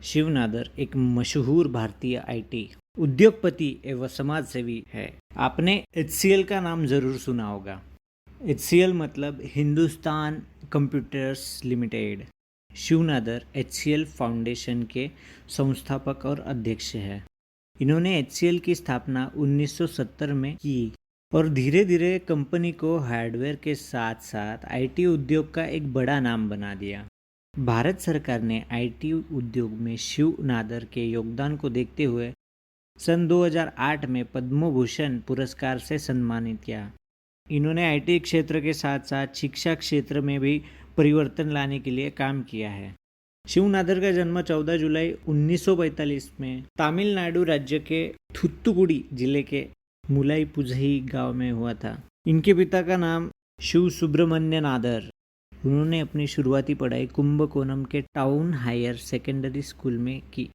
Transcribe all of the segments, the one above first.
शिव नादर एक मशहूर भारतीय आईटी उद्योगपति एवं समाजसेवी है। आपने HCL का नाम ज़रूर सुना होगा। HCL मतलब Hindustan computers limited. Shiv Nadar HCL foundation के संस्थापक और अध्यक्ष हैं। इन्होंने HCL की स्थापना 1970 में की और धीरे धीरे कंपनी को हार्डवेयर के साथ साथ आईटी उद्योग का एक बड़ा नाम बना दिया। भारत सरकार ने आईटी उद्योग में शिव नादर के योगदान को देखते हुए सन 2008 में पद्म भूषण पुरस्कार से सम्मानित किया। इन्होंने आईटी क्षेत्र के साथ साथ शिक्षा क्षेत्र में भी परिवर्तन लाने के लिए काम किया है। शिव नादर का जन्म 14 जुलाई 1945 में तमिलनाडु राज्य के थूथुकुडी जिले के मुलाईपुझई गांव में हुआ था। इनके पिता का नाम शिव सुब्रमण्य नादर। उन्होंने अपनी शुरुआती पढ़ाई कुंभकोणम के टाउन हायर सेकेंडरी स्कूल में की।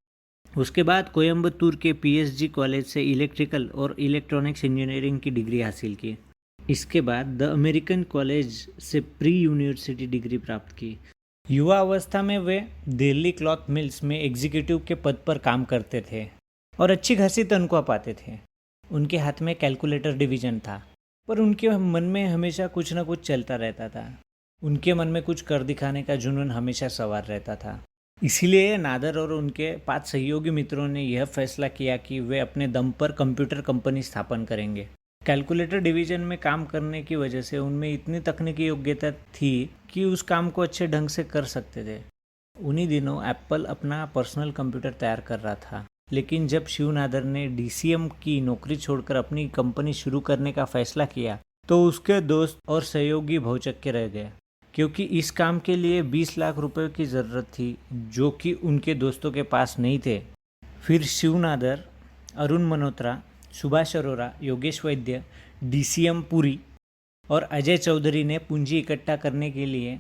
उसके बाद कोयंबतूर के PSG कॉलेज से इलेक्ट्रिकल और इलेक्ट्रॉनिक्स इंजीनियरिंग की डिग्री हासिल की। इसके बाद द अमेरिकन कॉलेज से प्री यूनिवर्सिटी डिग्री प्राप्त की। युवा अवस्था में वे दिल्ली क्लॉथ मिल्स में एग्जीक्यूटिव के पद पर काम करते थे और अच्छी खासी तनख्वाह पाते थे। उनके हाथ में कैलकुलेटर डिवीजन था, पर उनके मन में हमेशा कुछ न कुछ चलता रहता था। उनके मन में कुछ कर दिखाने का जुनून हमेशा सवार रहता था। इसीलिए नादर और उनके 5 सहयोगी मित्रों ने यह फैसला किया कि वे अपने दम पर कंप्यूटर कंपनी स्थापन करेंगे। कैलकुलेटर डिवीजन में काम करने की वजह से उनमें इतनी तकनीकी योग्यता थी कि उस काम को अच्छे ढंग से कर सकते थे। उन्हीं दिनों एप्पल अपना पर्सनल कंप्यूटर तैयार कर रहा था, लेकिन जब शिव नादर ने DCM की नौकरी छोड़कर अपनी कंपनी शुरू करने का फैसला किया तो उसके दोस्त और सहयोगी भौचक्के रह गए, क्योंकि इस काम के लिए 20 लाख रुपए की ज़रूरत थी, जो कि उनके दोस्तों के पास नहीं थे। फिर शिव नादर, अरुण मल्होत्रा, सुभाष अरोरा, योगेश वैद्य, DCM पुरी और अजय चौधरी ने पूंजी इकट्ठा करने के लिए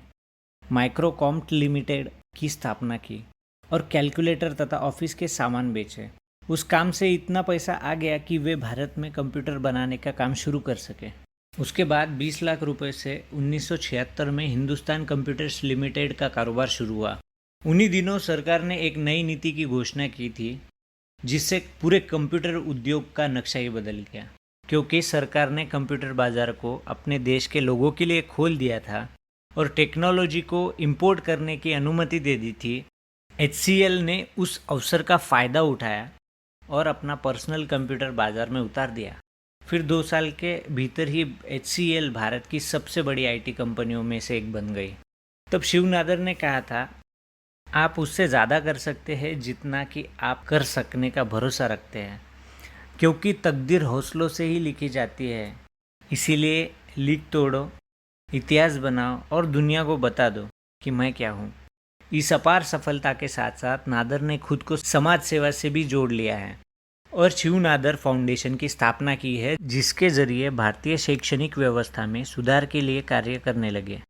माइक्रोकॉम्प्ट लिमिटेड की स्थापना की और कैलकुलेटर तथा ऑफिस के सामान बेचे। उस काम से इतना पैसा आ गया कि वे भारत में कंप्यूटर बनाने का काम शुरू कर सके। उसके बाद 20 लाख रुपए से 1976 में हिंदुस्तान कंप्यूटर्स लिमिटेड का कारोबार शुरू हुआ। उन्हीं दिनों सरकार ने एक नई नीति की घोषणा की थी, जिससे पूरे कंप्यूटर उद्योग का नक्शा ही बदल गया, क्योंकि सरकार ने कंप्यूटर बाजार को अपने देश के लोगों के लिए खोल दिया था और टेक्नोलॉजी को इंपोर्ट करने की अनुमति दे दी थी। HCL ने उस अवसर का फ़ायदा उठाया और अपना पर्सनल कंप्यूटर बाजार में उतार दिया। फिर 2 साल के भीतर ही HCL भारत की सबसे बड़ी आईटी कंपनियों में से एक बन गई। तब शिव नादर ने कहा था, आप उससे ज़्यादा कर सकते हैं जितना कि आप कर सकने का भरोसा रखते हैं, क्योंकि तकदीर हौसलों से ही लिखी जाती है। इसीलिए लिख तोड़ो, इतिहास बनाओ और दुनिया को बता दो कि मैं क्या हूँ। इस अपार सफलता के साथ साथ नादर ने खुद को समाज सेवा से भी जोड़ लिया है और शिव नादर फाउंडेशन की स्थापना की है, जिसके जरिए भारतीय शैक्षणिक व्यवस्था में सुधार के लिए कार्य करने लगे।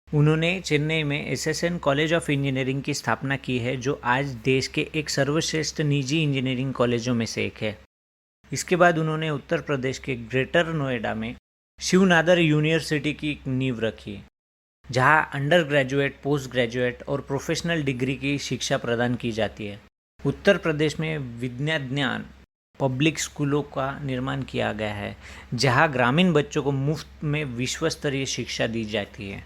उन्होंने चेन्नई में SSN कॉलेज ऑफ इंजीनियरिंग की स्थापना की है, जो आज देश के एक सर्वश्रेष्ठ निजी इंजीनियरिंग कॉलेजों में से एक है। इसके बाद उन्होंने उत्तर प्रदेश के ग्रेटर नोएडा में शिव नादर यूनिवर्सिटी की नींव रखी, जहां अंडर ग्रेजुएट, पोस्ट ग्रेजुएट और प्रोफेशनल डिग्री की शिक्षा प्रदान की जाती है। उत्तर प्रदेश में विद्याज्ञान पब्लिक स्कूलों का निर्माण किया गया है, जहां ग्रामीण बच्चों को मुफ्त में विश्व स्तरीय शिक्षा दी जाती है।